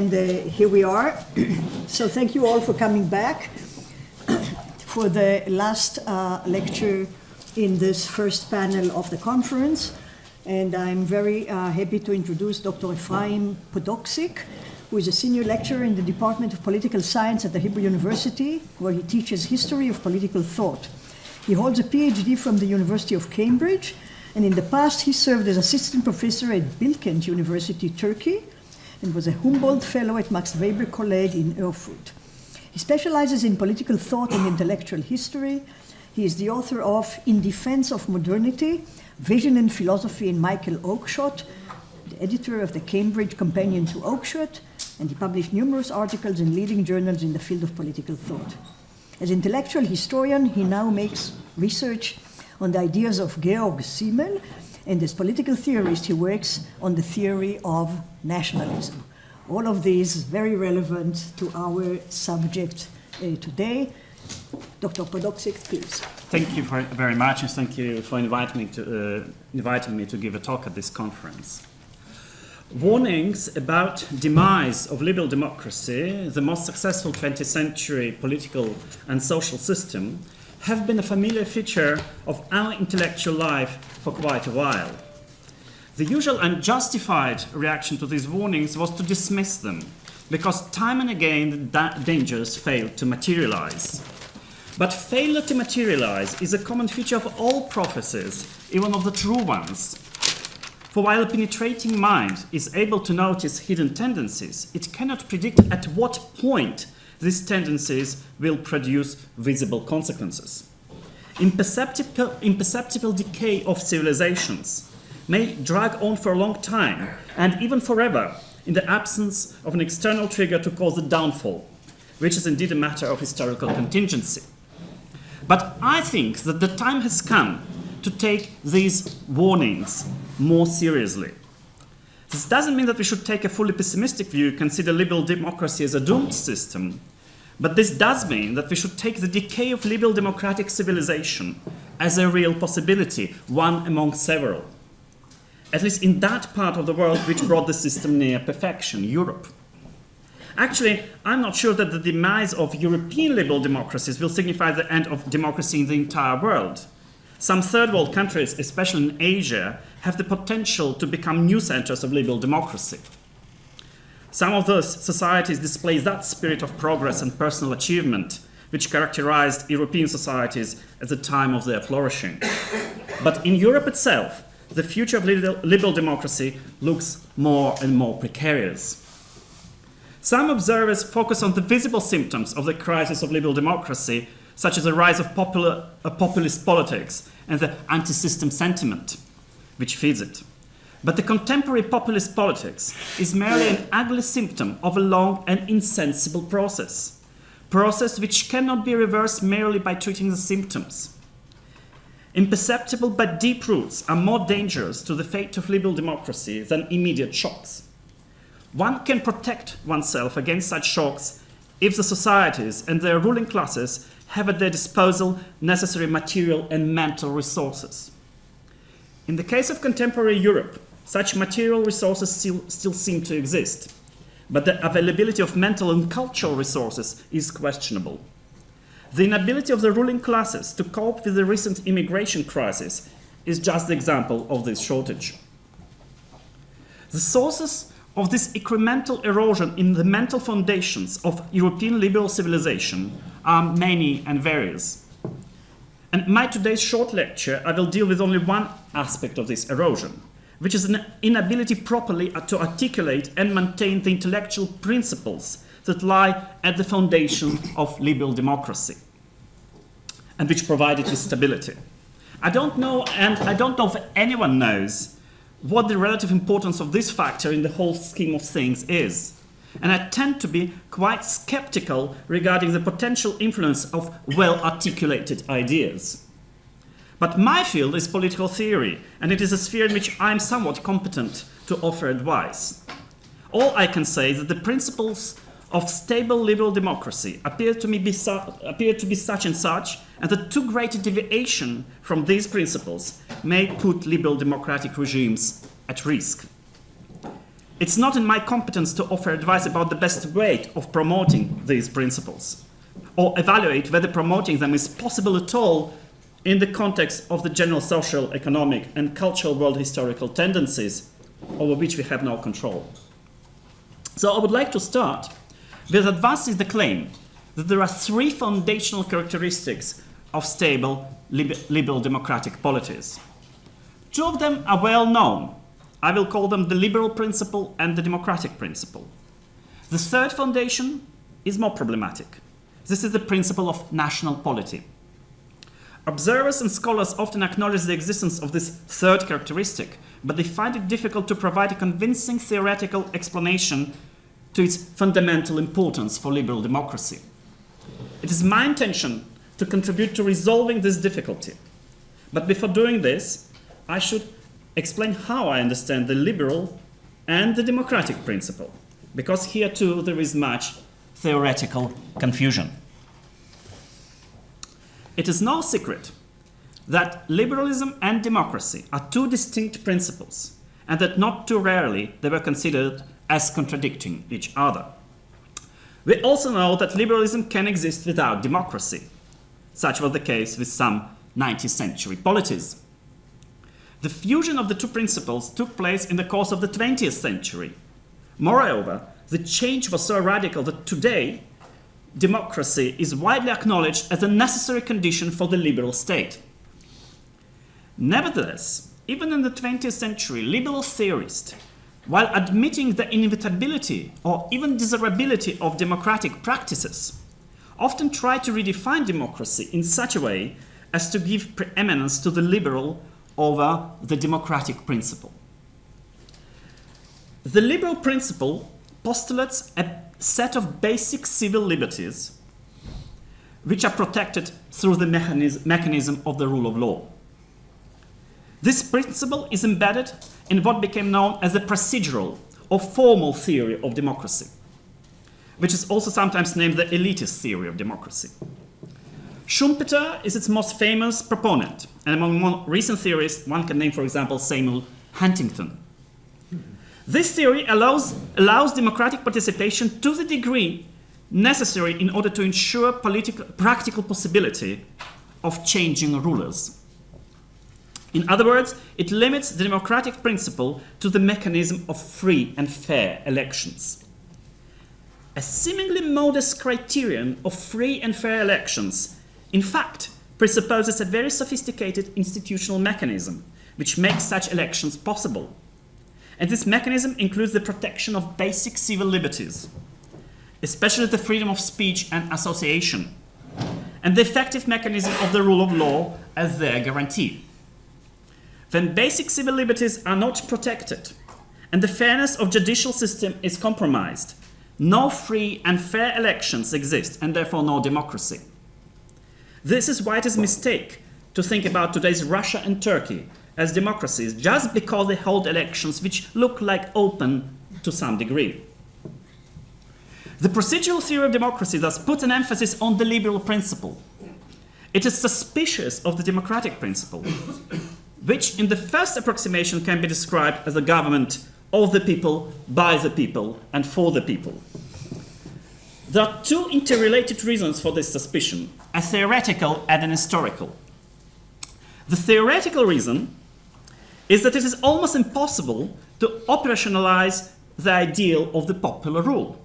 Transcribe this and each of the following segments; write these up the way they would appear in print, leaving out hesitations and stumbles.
And here we are. So thank you all for coming back for the last lecture in this first panel of the conference. And I'm very happy to introduce Dr. Efraim Podoksik, who is a senior lecturer in the Department of Political Science at the Hebrew University, where he teaches history of political thought. He holds a PhD from the University of Cambridge, and in the past he served as assistant professor at Bilkent University, Turkey, and was a Humboldt Fellow at Max Weber College in Erfurt. He specializes in political thought and intellectual history. He is the author of In Defense of Modernity, Vision and Philosophy in Michael Oakeshott, the editor of the Cambridge Companion to Oakeshott, and he published numerous articles in leading journals in the field of political thought. As intellectual historian, he now makes research on the ideas of Georg Simmel, and as political theorist, he works on the theory of nationalism. All of these very relevant to our subject today. Dr. Podoksik, please. Thank you very much, and thank you for inviting me to give a talk at this conference. Warnings about demise of liberal democracy, the most successful 20th century political and social system, have been a familiar feature of our intellectual life for quite a while. The usual and justified reaction to these warnings was to dismiss them, because time and again the dangers failed to materialize. But failure to materialize is a common feature of all prophecies, even of the true ones. For while a penetrating mind is able to notice hidden tendencies, it cannot predict at what point these tendencies will produce visible consequences. Imperceptible decay of civilizations may drag on for a long time, and even forever, in the absence of an external trigger to cause the downfall, which is indeed a matter of historical contingency. But I think that the time has come to take these warnings more seriously. This doesn't mean that we should take a fully pessimistic view, consider liberal democracy as a doomed system, but this does mean that we should take the decay of liberal democratic civilization as a real possibility, one among several, at least in that part of the world which brought the system near perfection, Europe. Actually, I'm not sure that the demise of European liberal democracies will signify the end of democracy in the entire world. Some third world countries, especially in Asia, have the potential to become new centers of liberal democracy. Some of those societies display that spirit of progress and personal achievement which characterized European societies at the time of their flourishing. But in Europe itself, the future of liberal democracy looks more and more precarious. Some observers focus on the visible symptoms of the crisis of liberal democracy, such as the rise of populist politics and the anti-system sentiment, which feeds it. But the contemporary populist politics is merely an ugly symptom of a long and insensible process which cannot be reversed merely by treating the symptoms. Imperceptible but deep roots are more dangerous to the fate of liberal democracy than immediate shocks. One can protect oneself against such shocks if the societies and their ruling classes have at their disposal necessary material and mental resources. In the case of contemporary Europe, such material resources still seem to exist, but the availability of mental and cultural resources is questionable. The inability of the ruling classes to cope with the recent immigration crisis is just the example of this shortage. The sources of this incremental erosion in the mental foundations of European liberal civilization are many and various. And in my today's short lecture, I will deal with only one aspect of this erosion, which is an inability properly to articulate and maintain the intellectual principles that lie at the foundation of liberal democracy and which provide it with stability. I don't know if anyone knows what the relative importance of this factor in the whole scheme of things is. And I tend to be quite skeptical regarding the potential influence of well-articulated ideas. But my field is political theory, and it is a sphere in which I am somewhat competent to offer advice. All I can say is that the principles of stable liberal democracy appear to be such and such, and that too great a deviation from these principles may put liberal democratic regimes at risk. It's not in my competence to offer advice about the best way of promoting these principles, or evaluate whether promoting them is possible at all in the context of the general social, economic, and cultural world historical tendencies over which we have no control. So I would like to start with advancing the claim that there are three foundational characteristics of stable liberal democratic polities. Two of them are well known. I will call them the liberal principle and the democratic principle. The third foundation is more problematic. This is the principle of national polity. Observers and scholars often acknowledge the existence of this third characteristic, but they find it difficult to provide a convincing theoretical explanation to its fundamental importance for liberal democracy. It is my intention to contribute to resolving this difficulty. But before doing this, I should explain how I understand the liberal and the democratic principle, because here too there is much theoretical confusion. It is no secret that liberalism and democracy are two distinct principles, and that not too rarely they were considered as contradicting each other. We also know that liberalism can exist without democracy. Such was the case with some 19th century polities. The fusion of the two principles took place in the course of the 20th century. Moreover, the change was so radical that today, democracy is widely acknowledged as a necessary condition for the liberal state. Nevertheless, even in the 20th century, liberal theorists, while admitting the inevitability or even desirability of democratic practices, often try to redefine democracy in such a way as to give preeminence to the liberal over the democratic principle. The liberal principle postulates a set of basic civil liberties which are protected through the mechanism of the rule of law. This principle is embedded in what became known as the procedural or formal theory of democracy, which is also sometimes named the elitist theory of democracy. Schumpeter is its most famous proponent, and among more recent theorists, one can name, for example, Samuel Huntington. This theory allows democratic participation to the degree necessary in order to ensure practical possibility of changing rulers. In other words, it limits the democratic principle to the mechanism of free and fair elections. A seemingly modest criterion of free and fair elections, in fact, presupposes a very sophisticated institutional mechanism which makes such elections possible. And this mechanism includes the protection of basic civil liberties, especially the freedom of speech and association, and the effective mechanism of the rule of law as their guarantee. When basic civil liberties are not protected and the fairness of judicial system is compromised, no free and fair elections exist and therefore no democracy. This is why it is a mistake to think about today's Russia and Turkey as democracies just because they hold elections which look like open to some degree. The procedural theory of democracy thus puts an emphasis on the liberal principle. It is suspicious of the democratic principle, which in the first approximation can be described as a government of the people, by the people, and for the people. There are two interrelated reasons for this suspicion, a theoretical and an historical. The theoretical reason is that it is almost impossible to operationalize the ideal of the popular rule.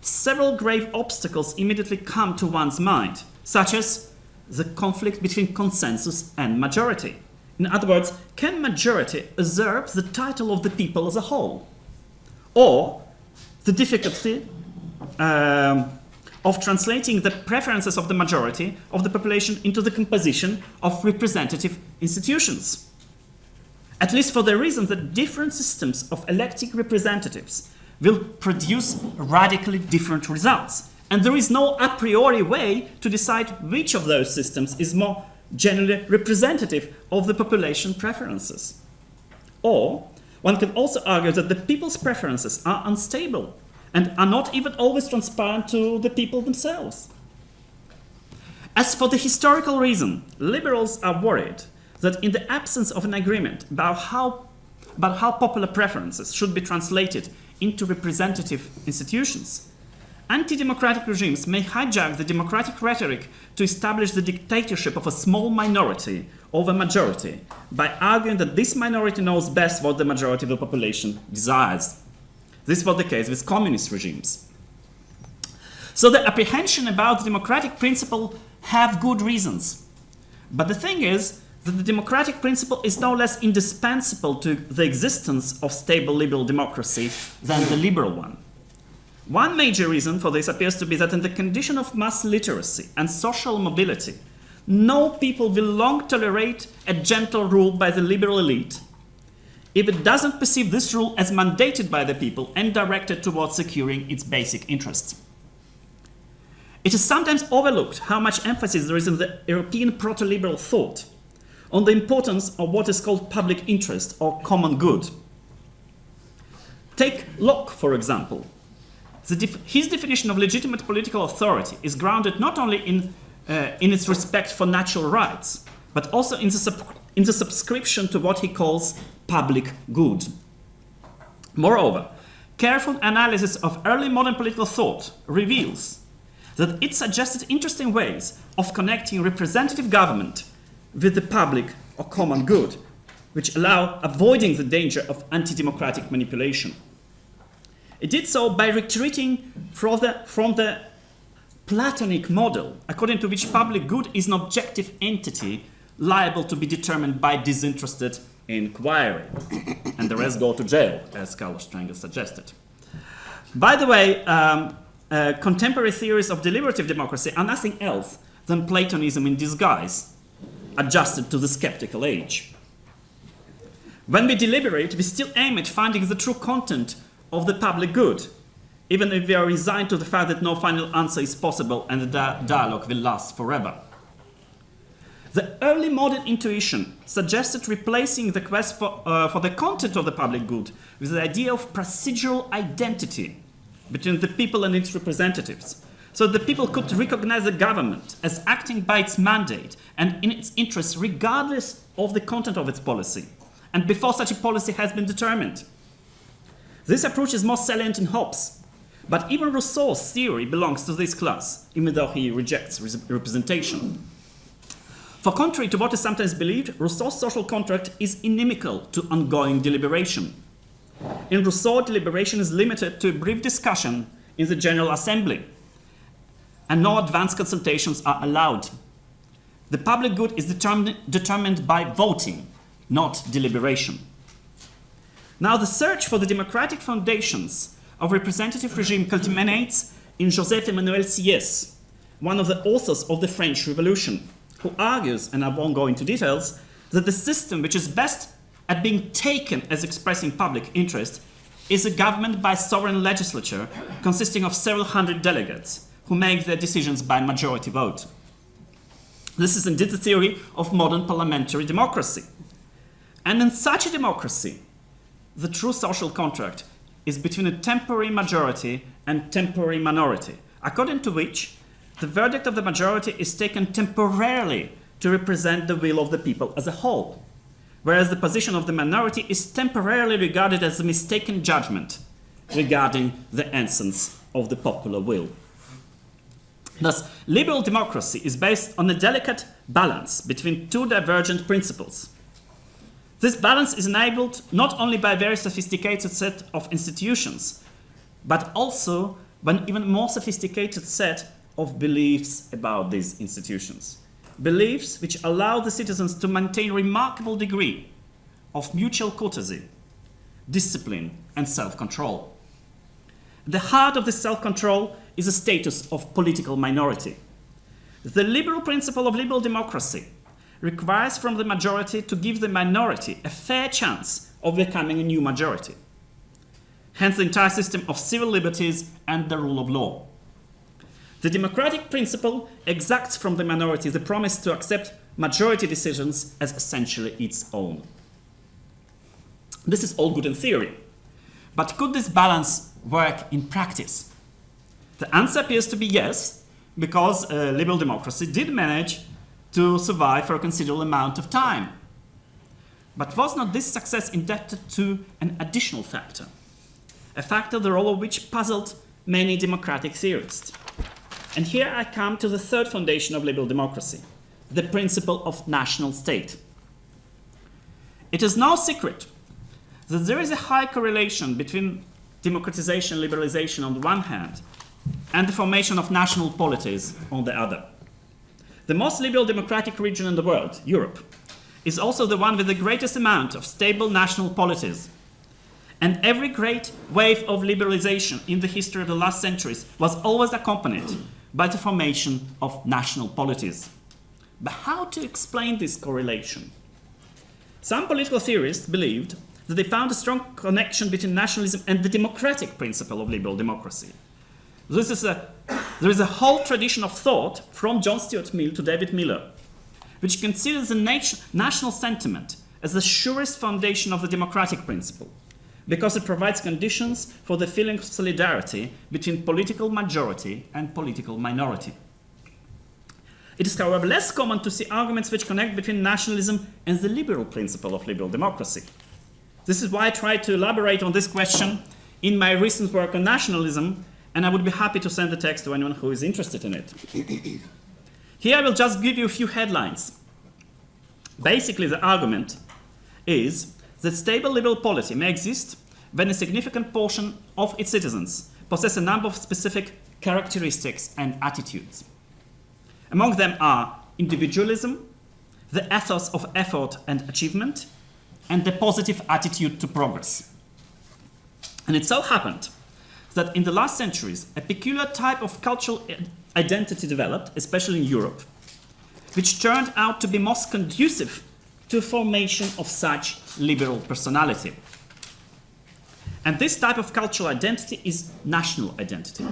Several grave obstacles immediately come to one's mind, such as the conflict between consensus and majority. In other words, can majority usurp the title of the people as a whole? Or the difficulty of translating the preferences of the majority of the population into the composition of representative institutions. At least for the reason that different systems of electing representatives will produce radically different results. And there is no a priori way to decide which of those systems is more generally representative of the population preferences. Or one can also argue that the people's preferences are unstable and are not even always transparent to the people themselves. As for the historical reason, liberals are worried that in the absence of an agreement about how about how popular preferences should be translated into representative institutions, anti-democratic regimes may hijack the democratic rhetoric to establish the dictatorship of a small minority over majority by arguing that this minority knows best what the majority of the population desires. This was the case with communist regimes. So the apprehension about the democratic principle have good reasons. But the thing is that the democratic principle is no less indispensable to the existence of stable liberal democracy than the liberal one. One major reason for this appears to be that in the condition of mass literacy and social mobility, no people will long tolerate a gentle rule by the liberal elite if it doesn't perceive this rule as mandated by the people and directed towards securing its basic interests. It is sometimes overlooked how much emphasis there is in the European proto-liberal thought on the importance of what is called public interest or common good. Take Locke, for example. His definition of legitimate political authority is grounded not only in its respect for natural rights, but also in the subscription to what he calls public good. Moreover, careful analysis of early modern political thought reveals that it suggested interesting ways of connecting representative government with the public or common good, which allow avoiding the danger of anti-democratic manipulation. It did so by retreating from the Platonic model, according to which public good is an objective entity liable to be determined by disinterested inquiry, and the rest go to jail, as Carlos Strangler suggested. By the way, contemporary theories of deliberative democracy are nothing else than Platonism in disguise, adjusted to the skeptical age. When we deliberate, we still aim at finding the true content of the public good, even if we are resigned to the fact that no final answer is possible and the dialogue will last forever. The early modern intuition suggested replacing the quest for the content of the public good with the idea of procedural identity between the people and its representatives, so that the people could recognize the government as acting by its mandate and in its interests regardless of the content of its policy, and before such a policy has been determined. This approach is most salient in Hobbes, but even Rousseau's theory belongs to this class, even though he rejects representation. For contrary to what is sometimes believed, Rousseau's social contract is inimical to ongoing deliberation. In Rousseau, deliberation is limited to a brief discussion in the General Assembly, and no advanced consultations are allowed. The public good is determined by voting, not deliberation. Now, the search for the democratic foundations of representative regime culminates in Joseph Emmanuel Sieyès, one of the authors of the French Revolution, who argues, and I won't go into details, that the system which is best at being taken as expressing public interest is a government by sovereign legislature consisting of several hundred delegates who make their decisions by majority vote. This is indeed the theory of modern parliamentary democracy. And in such a democracy, the true social contract is between a temporary majority and temporary minority, according to which the verdict of the majority is taken temporarily to represent the will of the people as a whole, whereas the position of the minority is temporarily regarded as a mistaken judgment regarding the essence of the popular will. Thus, liberal democracy is based on a delicate balance between two divergent principles. This balance is enabled not only by a very sophisticated set of institutions, but also by an even more sophisticated set of beliefs about these institutions. Beliefs which allow the citizens to maintain a remarkable degree of mutual courtesy, discipline, and self-control. At the heart of this self-control is a status of political minority. The liberal principle of liberal democracy requires from the majority to give the minority a fair chance of becoming a new majority. Hence the entire system of civil liberties and the rule of law. The democratic principle exacts from the minority the promise to accept majority decisions as essentially its own. This is all good in theory, but could this balance work in practice? The answer appears to be yes, because liberal democracy did manage to survive for a considerable amount of time. But was not this success indebted to an additional factor? A factor the role of which puzzled many democratic theorists. And here I come to the third foundation of liberal democracy, the principle of national state. It is no secret that there is a high correlation between democratization and liberalization on the one hand and the formation of national polities on the other. The most liberal democratic region in the world, Europe, is also the one with the greatest amount of stable national polities. And every great wave of liberalization in the history of the last centuries was always accompanied by the formation of national polities. But how to explain this correlation? Some political theorists believed that they found a strong connection between nationalism and the democratic principle of liberal democracy. There is a whole tradition of thought from John Stuart Mill to David Miller, which considers the national sentiment as the surest foundation of the democratic principle, because it provides conditions for the feeling of solidarity between political majority and political minority. It is, however, less common to see arguments which connect between nationalism and the liberal principle of liberal democracy. This is why I tried to elaborate on this question in my recent work on nationalism, and I would be happy to send the text to anyone who is interested in it. Here I will just give you a few headlines. Basically, the argument is that stable liberal polity may exist when a significant portion of its citizens possess a number of specific characteristics and attitudes. Among them are individualism, the ethos of effort and achievement, and the positive attitude to progress. And it so happened that in the last centuries, a peculiar type of cultural identity developed, especially in Europe, which turned out to be most conducive to the formation of such liberal personality. And this type of cultural identity is national identity.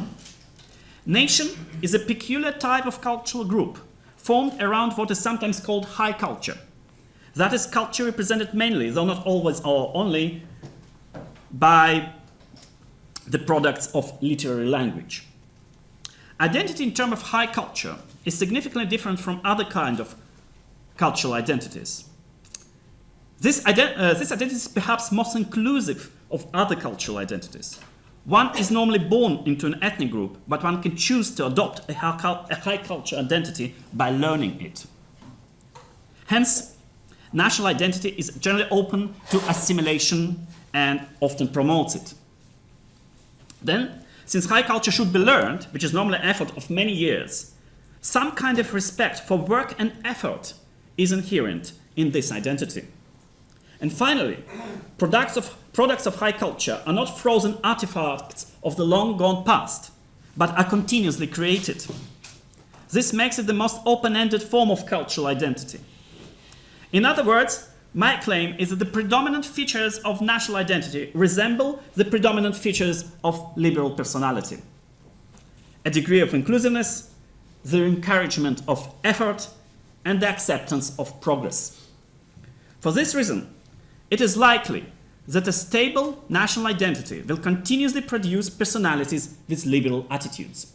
Nation is a peculiar type of cultural group formed around what is sometimes called high culture. That is culture represented mainly, though not always or only, by the products of literary language. Identity in terms of high culture is significantly different from other kinds of cultural identities. This identity is perhaps most inclusive of other cultural identities. One is normally born into an ethnic group, but one can choose to adopt a high culture identity by learning it. Hence, national identity is generally open to assimilation and often promotes it. Then, since high culture should be learned, which is normally an effort of many years, some kind of respect for work and effort is inherent in this identity. And finally, products of high culture are not frozen artifacts of the long gone past, but are continuously created. This makes it the most open-ended form of cultural identity. In other words, my claim is that the predominant features of national identity resemble the predominant features of liberal personality. A degree of inclusiveness, the encouragement of effort, and the acceptance of progress. For this reason, it is likely that a stable national identity will continuously produce personalities with liberal attitudes.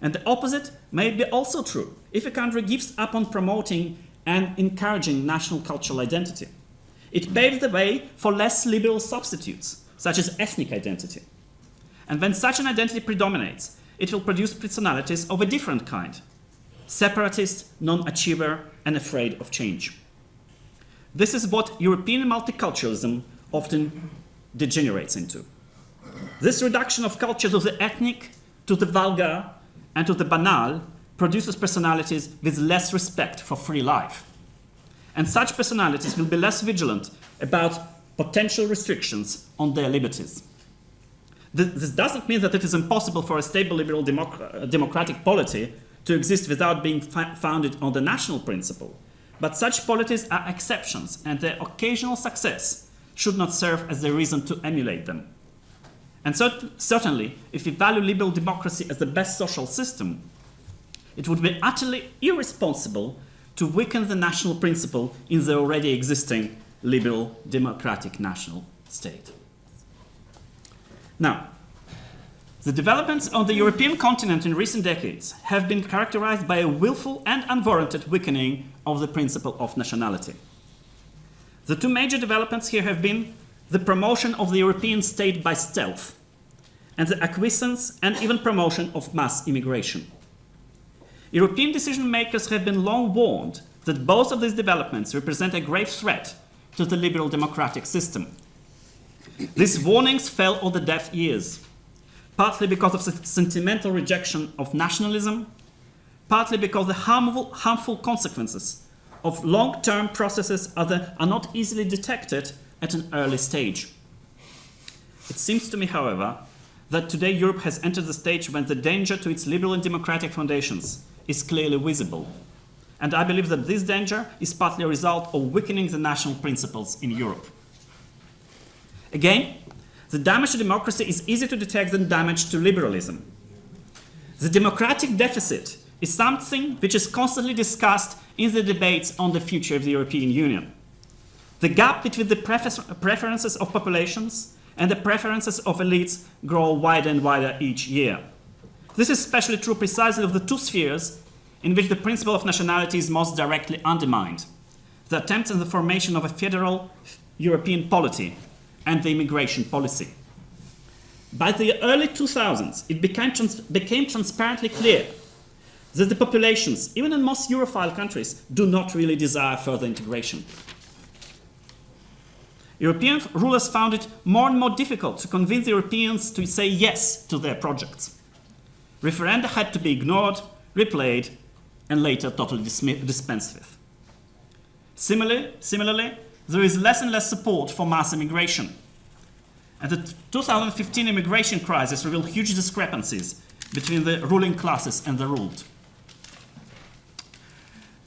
And the opposite may be also true if a country gives up on promoting and encouraging national cultural identity. It paves the way for less liberal substitutes, such as ethnic identity. And when such an identity predominates, it will produce personalities of a different kind: separatist, non-achiever, and afraid of change. This is what European multiculturalism often degenerates into. This reduction of culture to the ethnic, to the vulgar, and to the banal produces personalities with less respect for free life. And such personalities will be less vigilant about potential restrictions on their liberties. This doesn't mean that it is impossible for a stable liberal democratic polity to exist without being founded on the national principle. But such polities are exceptions, and their occasional success should not serve as the reason to emulate them. And certainly, if we value liberal democracy as the best social system, it would be utterly irresponsible to weaken the national principle in the already existing liberal democratic national state. Now, the developments on the European continent in recent decades have been characterized by a willful and unwarranted weakening of the principle of nationality. The two major developments here have been the promotion of the European state by stealth and the acquiescence and even promotion of mass immigration. European decision makers have been long warned that both of these developments represent a grave threat to the liberal democratic system. These warnings fell on the deaf ears, partly because of sentimental rejection of nationalism, partly because the harmful consequences of long-term processes are not easily detected at an early stage. It seems to me, however, that today Europe has entered the stage when the danger to its liberal and democratic foundations is clearly visible. And I believe that this danger is partly a result of weakening the national principles in Europe. Again, the damage to democracy is easier to detect than damage to liberalism. The democratic deficit is something which is constantly discussed in the debates on the future of the European Union. The gap between the preferences of populations and the preferences of elites grow wider and wider each year. This is especially true precisely of the two spheres in which the principle of nationality is most directly undermined: the attempts at the formation of a federal European polity and the immigration policy. By the early 2000s, it became transparently clear that the populations, even in most Europhile countries, do not really desire further integration. European rulers found it more and more difficult to convince Europeans to say yes to their projects. Referenda had to be ignored, replayed, and later totally dispensed with. Similarly, there is less and less support for mass immigration. And the 2015 immigration crisis revealed huge discrepancies between the ruling classes and the ruled.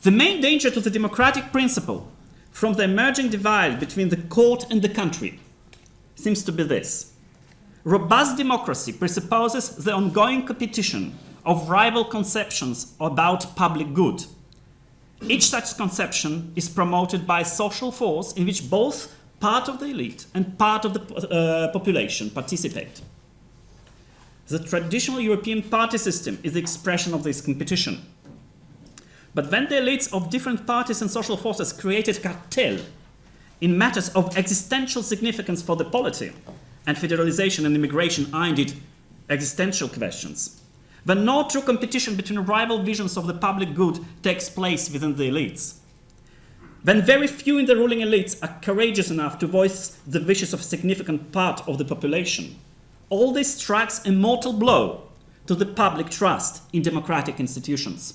The main danger to the democratic principle from the emerging divide between the court and the country seems to be this: robust democracy presupposes the ongoing competition of rival conceptions about public good. Each such conception is promoted by a social force in which both part of the elite and part of the population participate. The traditional European party system is the expression of this competition. But when the elites of different parties and social forces created cartel in matters of existential significance for the polity, and federalization and immigration are indeed existential questions, when no true competition between rival visions of the public good takes place within the elites, when very few in the ruling elites are courageous enough to voice the wishes of a significant part of the population, all this strikes a mortal blow to the public trust in democratic institutions.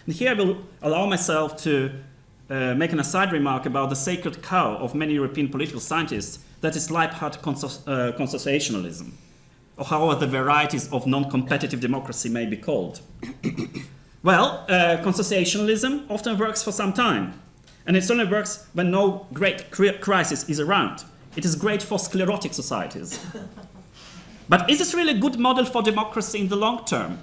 And here I will allow myself to make an aside remark about the sacred cow of many European political scientists, that is Leibhardt consociationalism, or however the varieties of non-competitive democracy may be called. Well, consociationalism often works for some time, and it only works when no great crisis is around. It is great for sclerotic societies. But is this really a good model for democracy in the long term?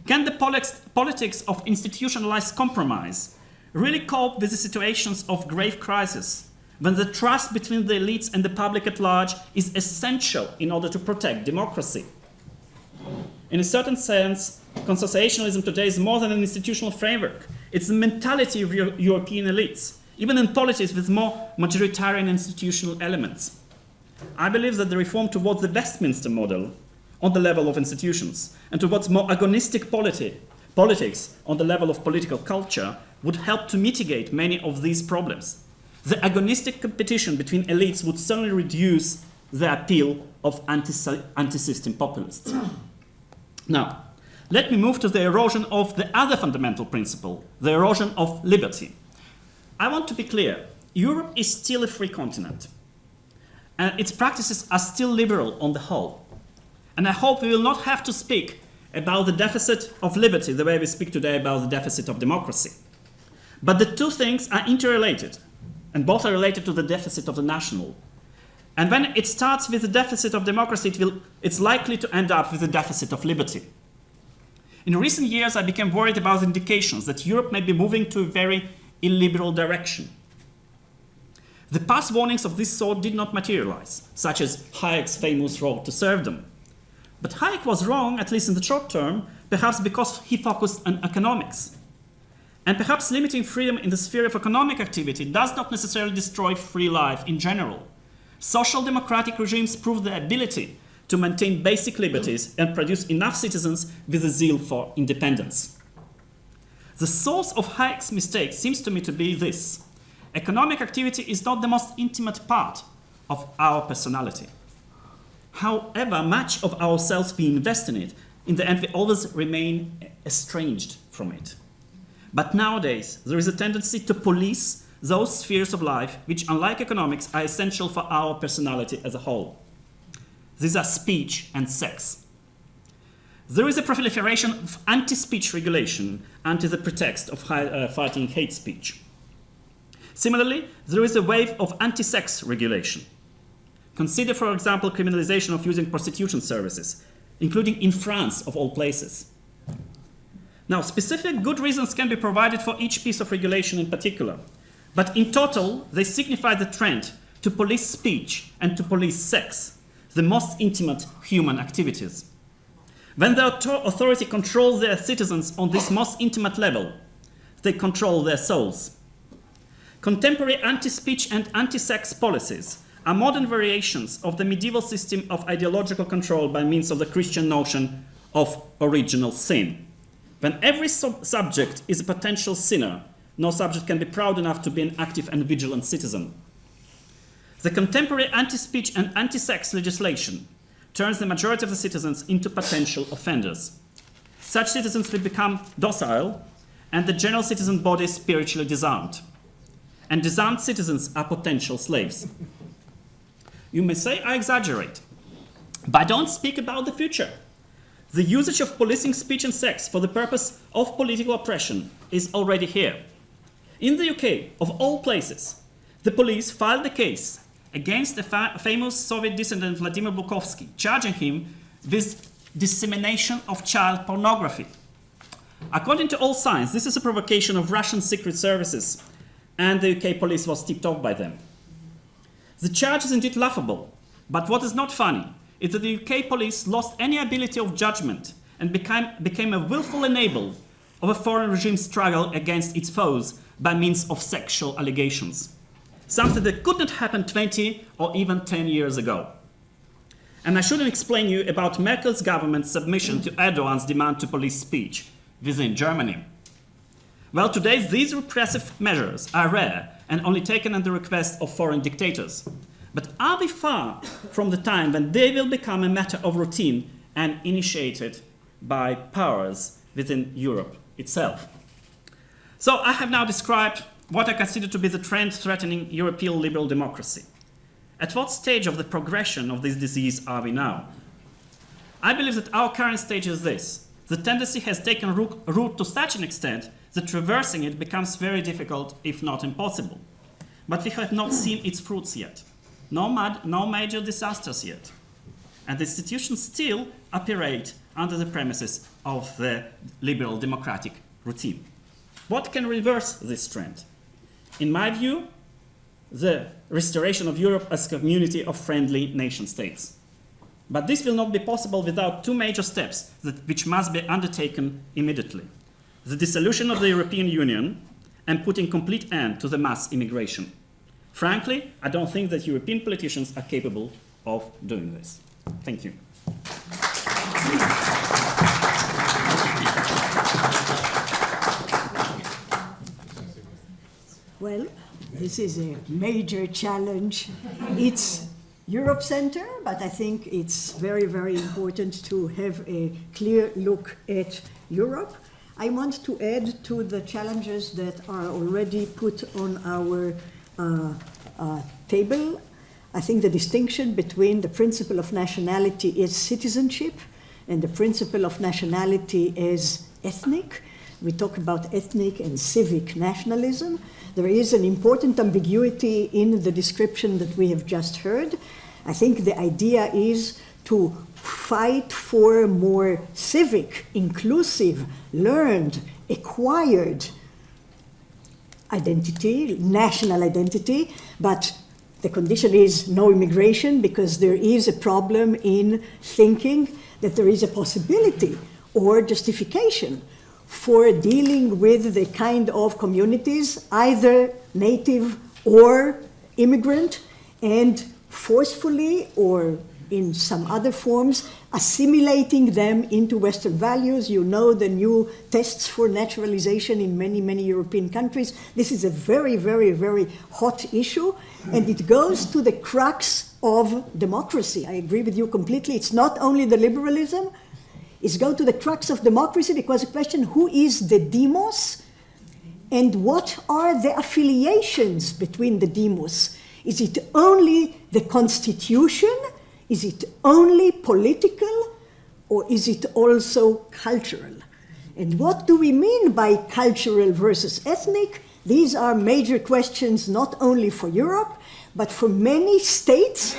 Can the politics of institutionalized compromise really cope with the situations of grave crisis, when the trust between the elites and the public at large is essential in order to protect democracy? In a certain sense, consociationalism today is more than an institutional framework. It's the mentality of European elites, even in politics with more majoritarian institutional elements. I believe that the reform towards the Westminster model on the level of institutions and towards more agonistic politics on the level of political culture would help to mitigate many of these problems. The agonistic competition between elites would certainly reduce the appeal of anti-system populists. Now, let me move to the erosion of the other fundamental principle, the erosion of liberty. I want to be clear, Europe is still a free continent, and its practices are still liberal on the whole. And I hope we will not have to speak about the deficit of liberty the way we speak today about the deficit of democracy. But the two things are interrelated, and both are related to the deficit of the national. And when it starts with the deficit of democracy, it's likely to end up with the deficit of liberty. In recent years, I became worried about indications that Europe may be moving to a very illiberal direction. The past warnings of this sort did not materialize, such as Hayek's famous road to serfdom. But Hayek was wrong, at least in the short term, perhaps because he focused on economics. And perhaps limiting freedom in the sphere of economic activity does not necessarily destroy free life in general. Social democratic regimes prove the ability to maintain basic liberties and produce enough citizens with a zeal for independence. The source of Hayek's mistake seems to me to be this: economic activity is not the most intimate part of our personality. However much of ourselves we invest in it, in the end we always remain estranged from it. But nowadays, there is a tendency to police those spheres of life which, unlike economics, are essential for our personality as a whole. These are speech and sex. There is a proliferation of anti-speech regulation under the pretext of fighting hate speech. Similarly, there is a wave of anti-sex regulation. Consider, for example, criminalization of using prostitution services, including in France, of all places. Now, specific good reasons can be provided for each piece of regulation in particular, but in total, they signify the trend to police speech and to police sex, the most intimate human activities. When the authority controls their citizens on this most intimate level, they control their souls. Contemporary anti-speech and anti-sex policies are modern variations of the medieval system of ideological control by means of the Christian notion of original sin. When every subject is a potential sinner, no subject can be proud enough to be an active and vigilant citizen. The contemporary anti-speech and anti-sex legislation turns the majority of the citizens into potential offenders. Such citizens will become docile, and the general citizen body is spiritually disarmed. And disarmed citizens are potential slaves. You may say I exaggerate, but I don't speak about the future. The usage of policing speech and sex for the purpose of political oppression is already here. In the UK, of all places, the police filed a case against the famous Soviet dissident Vladimir Bukovsky, charging him with dissemination of child pornography. According to all signs, this is a provocation of Russian secret services, and the UK police was tipped off by them. The charge is indeed laughable, but what is not funny is that the UK police lost any ability of judgment and became a willful enabler of a foreign regime's struggle against its foes by means of sexual allegations. Something that could not happen 20 or even 10 years ago. And I shouldn't explain you about Merkel's government's submission to Erdogan's demand to police speech within Germany. Well, today these repressive measures are rare and only taken at the request of foreign dictators. But are we far from the time when they will become a matter of routine and initiated by powers within Europe itself? So I have now described what I consider to be the trend threatening European liberal democracy. At what stage of the progression of this disease are we now? I believe that our current stage is this. The tendency has taken root to such an extent that reversing it becomes very difficult, if not impossible. But we have not seen its fruits yet. No major disasters yet. And the institutions still operate under the premises of the liberal democratic routine. What can reverse this trend? In my view, the restoration of Europe as a community of friendly nation states. But this will not be possible without two major steps which must be undertaken immediately. The dissolution of the European Union and putting complete end to the mass immigration. Frankly, I don't think that European politicians are capable of doing this. Thank you. Well, this is a major challenge. It's Europe Center, but I think it's very, very important to have a clear look at Europe. I want to add to the challenges that are already put on our table. I think the distinction between the principle of nationality as citizenship and the principle of nationality as ethnic. We talk about ethnic and civic nationalism. There is an important ambiguity in the description that we have just heard. I think the idea is to fight for more civic, inclusive, learned, acquired identity, national identity, but the condition is no immigration because there is a problem in thinking that there is a possibility or justification for dealing with the kind of communities, either native or immigrant, and forcefully or in some other forms, assimilating them into Western values. You know the new tests for naturalization in many, many European countries. This is a very, very, very hot issue, and it goes to the crux of democracy. I agree with you completely. It's not only the liberalism, it's go to the crux of democracy, because the question, who is the demos, and what are the affiliations between the demos? Is it only the constitution? Is it only political, or is it also cultural? And what do we mean by cultural versus ethnic? These are major questions not only for Europe, but for many states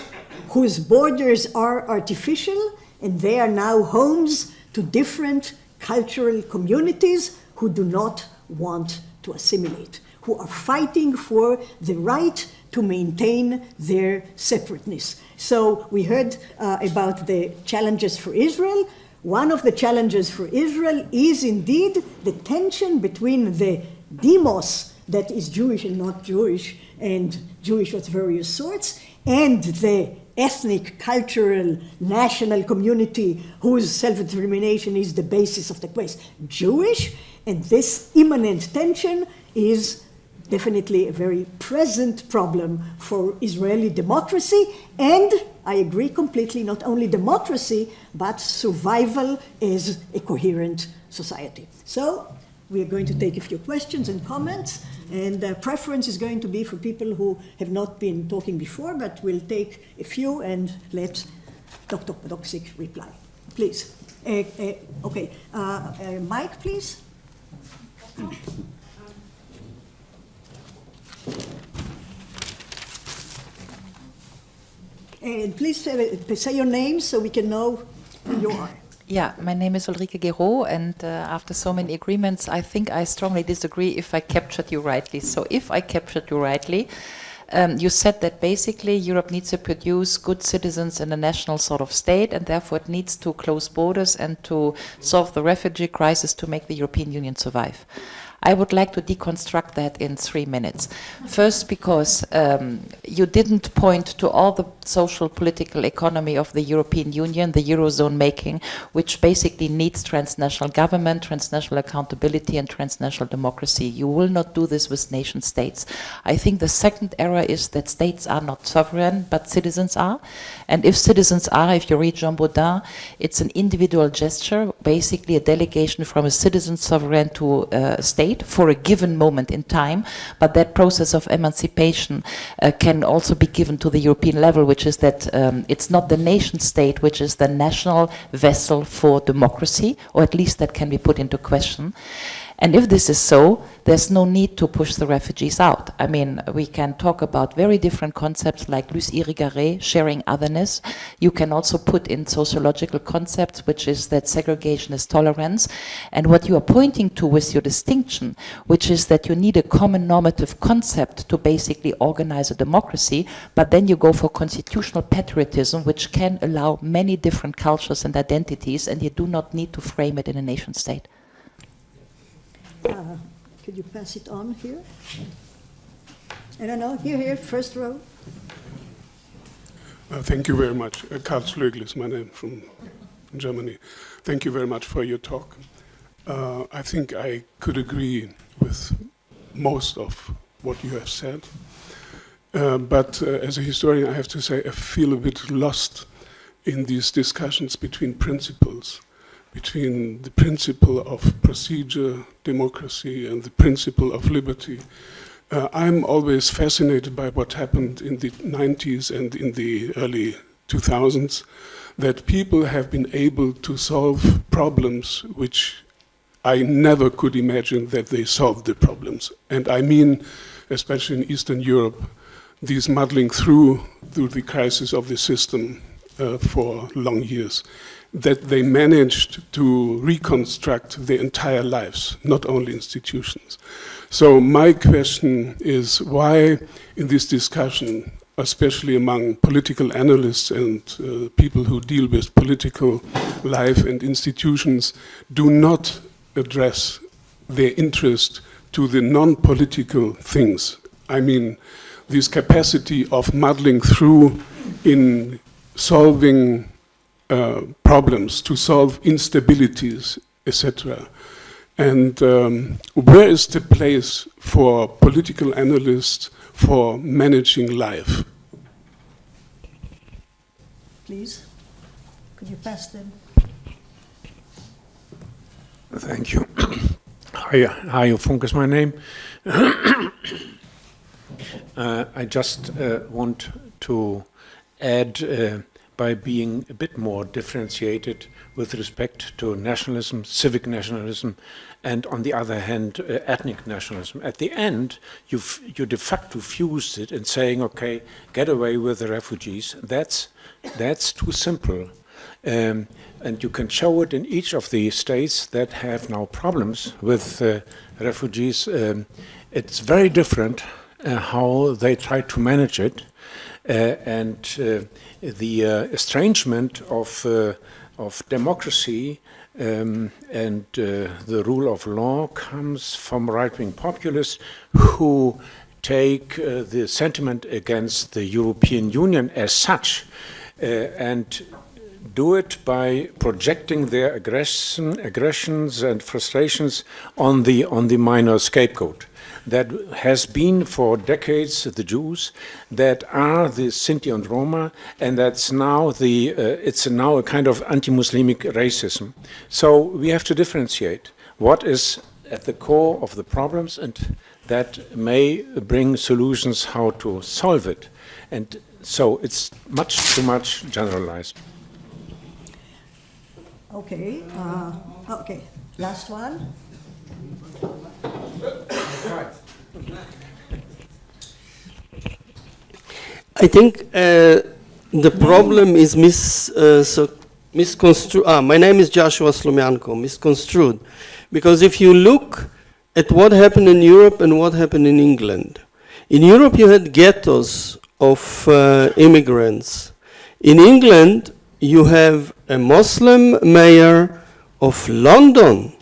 whose borders are artificial, and they are now homes to different cultural communities who do not want to assimilate, who are fighting for the right to maintain their separateness. So we heard about the challenges for Israel. One of the challenges for Israel is indeed the tension between the demos, that is Jewish and not Jewish, and Jewish of various sorts, and the ethnic, cultural, national community whose self-determination is the basis of the place, Jewish, and this immanent tension is definitely a very present problem for Israeli democracy, and I agree completely, not only democracy, but survival as a coherent society. So we are going to take a few questions and comments, and preference is going to be for people who have not been talking before, but we'll take a few and let Dr. Podoksik reply. Please. Okay. Mike, please. And please say your name so we can know who you are. Yeah, my name is Ulrike Gero, and after so many agreements, I think I strongly disagree if I captured you rightly. So if I captured you rightly, you said that basically Europe needs to produce good citizens in a national sort of state, and therefore it needs to close borders and to solve the refugee crisis to make the European Union survive. I would like to deconstruct that in 3 minutes. First, because you didn't point to all the social, political economy of the European Union, the Eurozone making, which basically needs transnational government, transnational accountability, and transnational democracy. You will not do this with nation states. I think the second error is that states are not sovereign, but citizens are. And if citizens are, if you read Jean Baudin, it's an individual gesture, basically a delegation from a citizen sovereign to a state for a given moment in time, but that process of emancipation can also be given to the European level, which is that it's not the nation state which is the national vessel for democracy, or at least that can be put into question. And if this is so, there's no need to push the refugees out. I mean, we can talk about very different concepts like Luce irrigare, sharing otherness. You can also put in sociological concepts, which is that segregation is tolerance. And what you are pointing to with your distinction, which is that you need a common normative concept to basically organize a democracy, but then you go for constitutional patriotism, which can allow many different cultures and identities, and you do not need to frame it in a nation state. Could you pass it on here? I don't know, here, first row. Thank you very much. Karl Slögl is my name, from Germany. Thank you very much for your talk. I think I could agree with most of what you have said. But as a historian, I have to say I feel a bit lost in these discussions between principles, between the principle of procedure, democracy, and the principle of liberty. I'm always fascinated by what happened in the 90s and in the early 2000s, that people have been able to solve problems which I never could imagine that they solved the problems. And I mean, especially in Eastern Europe, these muddling through the crisis of the system for long years, that they managed to reconstruct their entire lives, not only institutions. So my question is, why in this discussion, especially among political analysts and people who deal with political life and institutions, do not address their interest to the non-political things. I mean, this capacity of muddling through in solving problems, to solve instabilities, etc. And where is the place for political analysts for managing life? Please, could you pass them? Thank you. Hajo Funk is my name. I just want to add by being a bit more differentiated with respect to nationalism, civic nationalism, and on the other hand, ethnic nationalism. At the end, you de facto fused it in saying, okay, get away with the refugees. That's too simple. And you can show it in each of the states that have now problems with refugees. It's very different how they try to manage it. And the estrangement of democracy and the rule of law comes from right-wing populists who take the sentiment against the European Union as such and do it by projecting their aggressions and frustrations on the minor scapegoat. That has been for decades the Jews, that are the Sinti and Roma, and that's now it's now a kind of anti-Muslimic racism. So we have to differentiate what is at the core of the problems, and that may bring solutions how to solve it. And so it's much too much generalized. Okay, okay, last one. I think the problem is misconstrued. My name is Joshua Slomianko, misconstrued. Because if you look at what happened in Europe and what happened in England, in Europe you had ghettos of immigrants. In England, you have a Muslim mayor of London.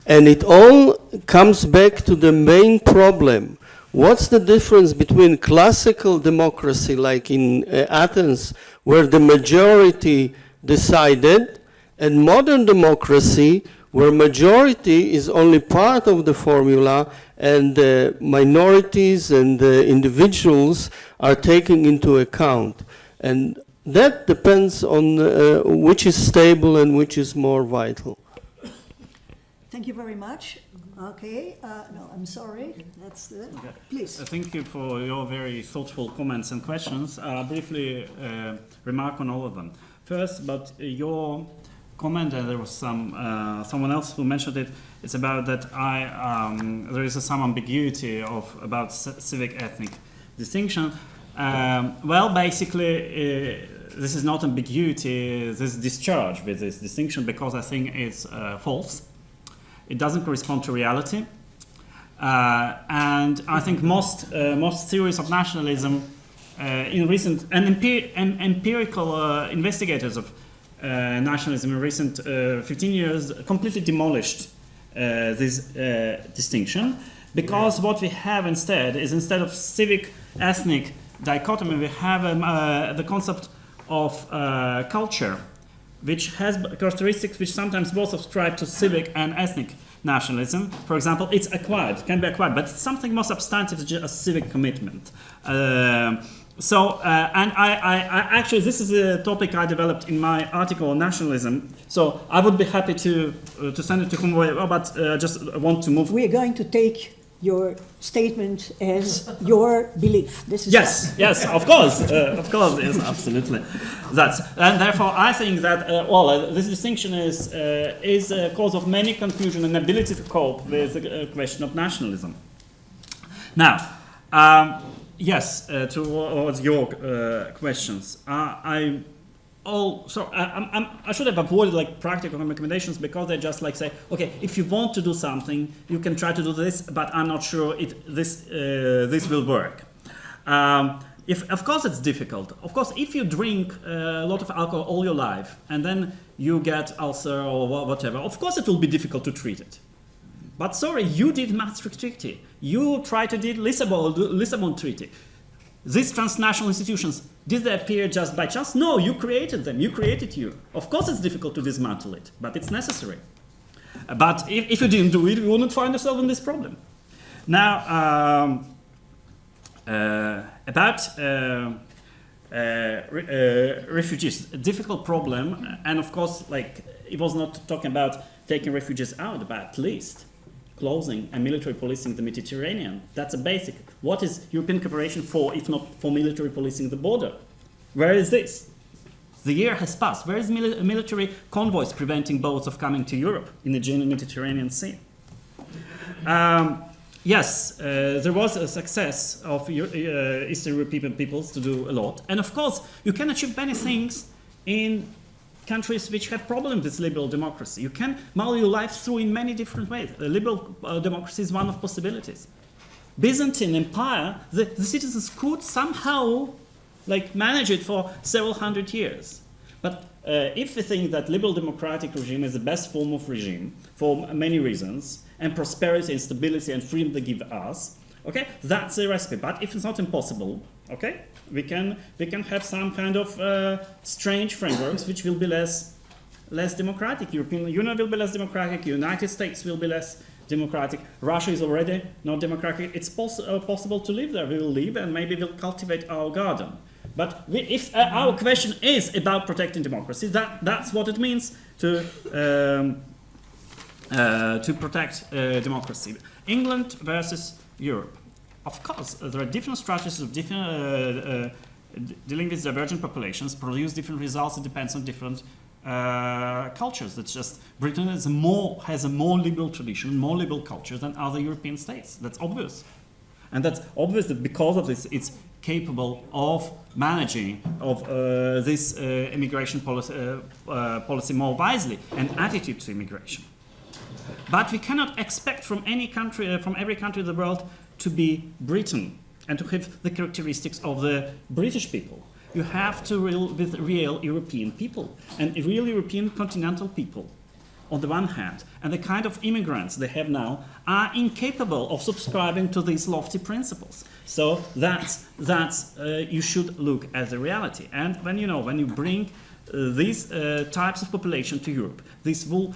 And it all comes back to the main problem. What's the difference between classical democracy, like in Athens, where the majority decided, and modern democracy, where majority is only part of the formula, and the minorities and the individuals are taken into account. And that depends on which is stable and which is more vital. Thank you very much. Okay, no, I'm sorry. That's the, please. Thank you for your very thoughtful comments and questions. I'll briefly remark on all of them. First, about your comment, and there was someone else who mentioned it. It's about that there is some ambiguity about civic ethnic distinction. Well, basically, this is not ambiguity. This discharge with this distinction, because I think it's false. It doesn't correspond to reality, and I think most theories of nationalism, in recent and empirical investigators of nationalism in recent 15 years, completely demolished this distinction, because what we have instead is, instead of civic ethnic dichotomy, we have the concept of culture, which has characteristics which sometimes both ascribe to civic and ethnic nationalism. For example, it's acquired, can be acquired, but it's something more substantive, just a civic commitment. And I actually, this is a topic I developed in my article on nationalism. So I would be happy to send it to whomever, but just want to move. We are going to take your statement as your belief. This is yes, of course, yes, absolutely. And therefore, I think that this distinction is a cause of many confusion and ability to cope with the question of nationalism. Now, yes, towards your questions, I should have avoided like practical recommendations, because they just like say, okay, if you want to do something, you can try to do this, but I'm not sure this will work. Of course it's difficult. Of course, if you drink a lot of alcohol all your life and then you get ulcer or whatever, of course it will be difficult to treat it. But sorry, you did Maastricht Treaty. You tried to do Lisbon Treaty. These transnational institutions, did they appear just by chance? No, you created them. You created you. Of course it's difficult to dismantle it, but it's necessary. But if you didn't do it, we wouldn't find ourselves in this problem. Now, about refugees, a difficult problem, and of course, like, it was not talking about taking refugees out, but at least closing and military policing the Mediterranean. That's a basic. What is European cooperation for, if not for military policing the border? Where is this? The year has passed. Where is military convoys preventing boats of coming to Europe in the Mediterranean Sea? Yes, there was a success of Eastern European peoples to do a lot. And of course, you can achieve many things in countries which have problems with liberal democracy. You can muddle your life through in many different ways. Liberal democracy is one of possibilities. Byzantine Empire, the citizens could somehow manage it for several hundred years. But if we think that liberal democratic regime is the best form of regime for many reasons, and prosperity and stability and freedom they give us, okay, that's a recipe. But if it's not impossible, okay, we can have some kind of strange frameworks which will be less democratic. European Union will be less democratic. United States will be less democratic. Russia is already not democratic. It's possible to live there. We will live and maybe we'll cultivate our garden. But if our question is about protecting democracy, that's what it means to protect democracy. England versus Europe. Of course, there are different strategies of different dealing with divergent populations, produce different results. It depends on different cultures. It's just Britain has a more liberal tradition, more liberal culture than other European states. That's obvious, and that's obvious that because of this, it's capable of managing of this immigration policy more wisely and attitude to immigration. But we cannot expect from any country, from every country in the world, to be Britain and to have the characteristics of the British people. You have to deal with real European people and real European continental people on the one hand, and the kind of immigrants they have now are incapable of subscribing to these lofty principles. So that's you should look at the reality. And when you bring these types of population to Europe, this will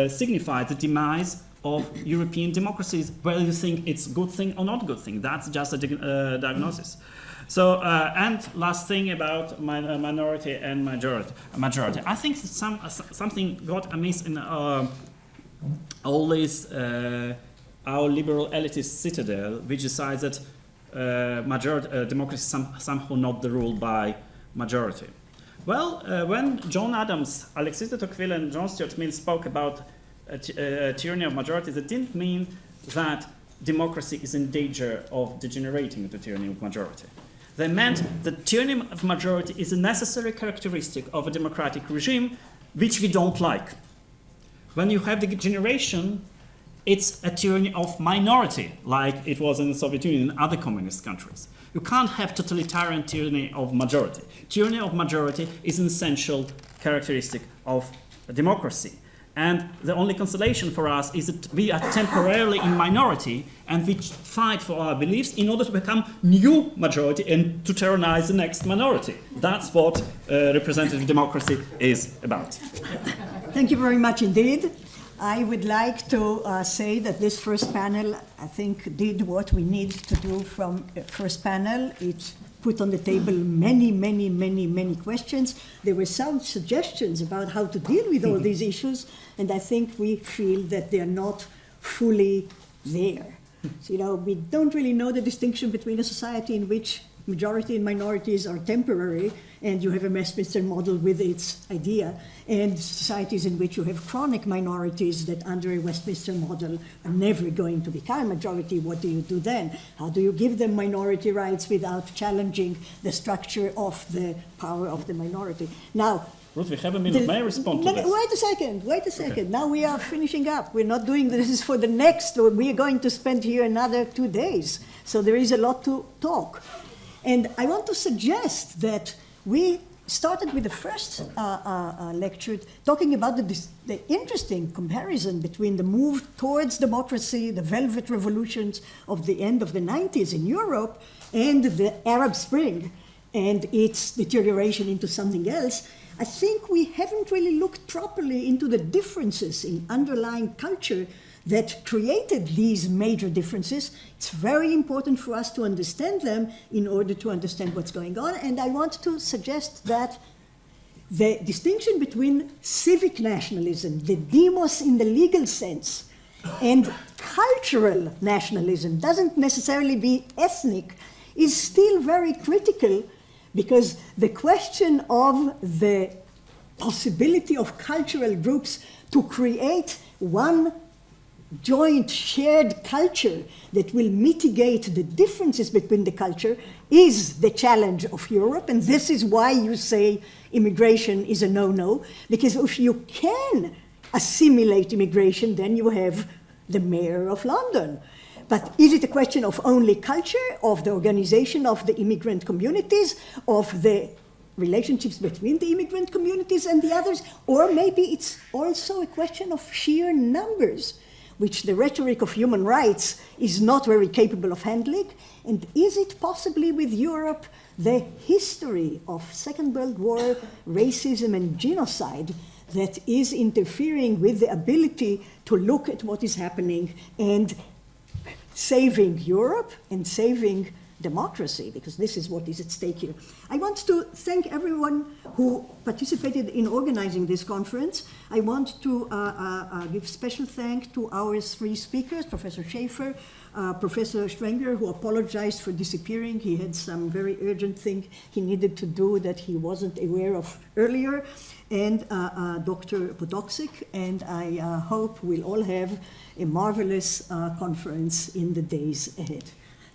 signify the demise of European democracies, whether you think it's a good thing or not a good thing. That's just a diagnosis. So, and last thing about minority and majority. I think something got amiss in all this our liberal elitist citadel, which decides that democracy is somehow not the rule by majority. Well, when John Adams, Alexis de Tocqueville, and John Stuart Mill spoke about tyranny of majorities, it didn't mean that democracy is in danger of degenerating into tyranny of majority. They meant that tyranny of majority is a necessary characteristic of a democratic regime, which we don't like. When you have the degeneration, it's a tyranny of minority, like it was in the Soviet Union and other communist countries. You can't have totalitarian tyranny of majority. Tyranny of majority is an essential characteristic of a democracy. And the only consolation for us is that we are temporarily in minority and we fight for our beliefs in order to become new majority and to tyrannize the next minority. That's what representative democracy is about. Thank you very much indeed. I would like to say that this first panel, I think, did what we need to do from first panel. It put on the table many questions. There were some suggestions about how to deal with all these issues, and I think we feel that they are not fully there. So, we don't really know the distinction between a society in which majority and minorities are temporary, and you have a Westminster model with its idea, and societies in which you have chronic minorities that under a Westminster model are never going to become a majority. What do you do then? How do you give them minority rights without challenging the structure of the power of the minority? Now, Ruth, we have a minute. May I respond to this? Wait a second. Okay. Now we are finishing up. We're not doing this for the next, we are going to spend here another 2 days. So there is a lot to talk. And I want to suggest that we started with the first lecture talking about the interesting comparison between the move towards democracy, the Velvet Revolutions of the end of the 90s in Europe, and the Arab Spring and its deterioration into something else. I think we haven't really looked properly into the differences in underlying culture that created these major differences. It's very important for us to understand them in order to understand what's going on. And I want to suggest that the distinction between civic nationalism, the demos in the legal sense, and cultural nationalism, doesn't necessarily be ethnic, is still very critical, because the question of the possibility of cultural groups to create one joint shared culture that will mitigate the differences between the culture is the challenge of Europe. And this is why you say immigration is a no-no, because if you can assimilate immigration, then you have the mayor of London. But is it a question of only culture, of the organization of the immigrant communities, of the relationships between the immigrant communities and the others? Or maybe it's also a question of sheer numbers, which the rhetoric of human rights is not very capable of handling? And is it possibly with Europe the history of Second World War, racism and genocide that is interfering with the ability to look at what is happening and saving Europe and saving democracy, because this is what is at stake here. I want to thank everyone who participated in organizing this conference. I want to give special thanks to our three speakers, Professor Schaefer, Professor Strenger, who apologized for disappearing. He had some very urgent thing he needed to do that he wasn't aware of earlier, and Dr. Podoksik, and I hope we'll all have a marvelous conference in the days ahead.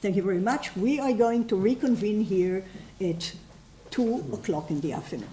Thank you very much. We are going to reconvene here at 2 o'clock in the afternoon.